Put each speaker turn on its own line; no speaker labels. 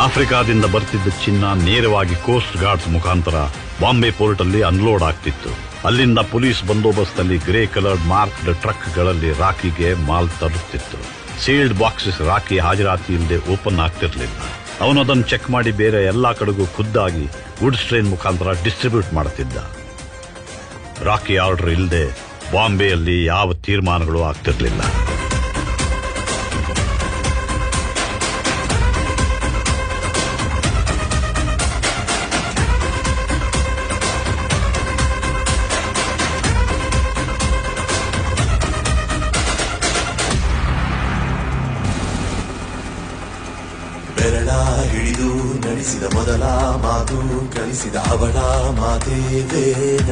ಆಫ್ರಿಕಾದಿಂದ ಬರ್ತಿದ್ದ ಚಿನ್ನ ನೇರವಾಗಿ ಕೋಸ್ಟ್ ಗಾರ್ಡ್ಸ್ ಮುಖಾಂತರ ಬಾಂಬೆ ಪೋರ್ಟ್ ಅಲ್ಲಿ ಅನ್ಲೋಡ್ ಆಗ್ತಿತ್ತು. ಅಲ್ಲಿಂದ ಪೊಲೀಸ್ ಬಂದೋಬಸ್ತ್ ಗ್ರೇ ಕಲರ್ಡ್ ಮಾರ್ಕ್ಡ್ ಟ್ರಕ್ಗಳಲ್ಲಿ ರಾಖಿಗೆ ಮಾಲ್ ತರುತ್ತಿತ್ತು. ಸೀಲ್ಡ್ ಬಾಕ್ಸಸ್ ರಾಖಿ ಹಾಜರಾತಿ ಇಲ್ಲದೆ ಓಪನ್ ಆಗ್ತಿರ್ಲಿಲ್ಲ. ಅವನು ಅದನ್ನು ಚೆಕ್ ಮಾಡಿ ಬೇರೆ ಎಲ್ಲಾ ಕಡೆಗೂ ಖುದ್ದಾಗಿ ಗುಡ್ಸ್ ಟ್ರೈನ್ ಮುಖಾಂತರ ಡಿಸ್ಟ್ರಿಬ್ಯೂಟ್ ಮಾಡುತ್ತಿದ್ದ. ರಾಖಿ ಆರ್ಡರ್ ಇಲ್ಲದೆ ಬಾಂಬೆಯಲ್ಲಿ ಯಾವ ತೀರ್ಮಾನಗಳು ಆಗ್ತಿರ್ಲಿಲ್ಲ.
ಬೆರಳ ಹಿಡಿದು ನಡೆಸಿದ ಮೊದಲ ಮಾತು ಕಲಿಸಿದ ಅವಳ ಮಾತೇ ವೇದ.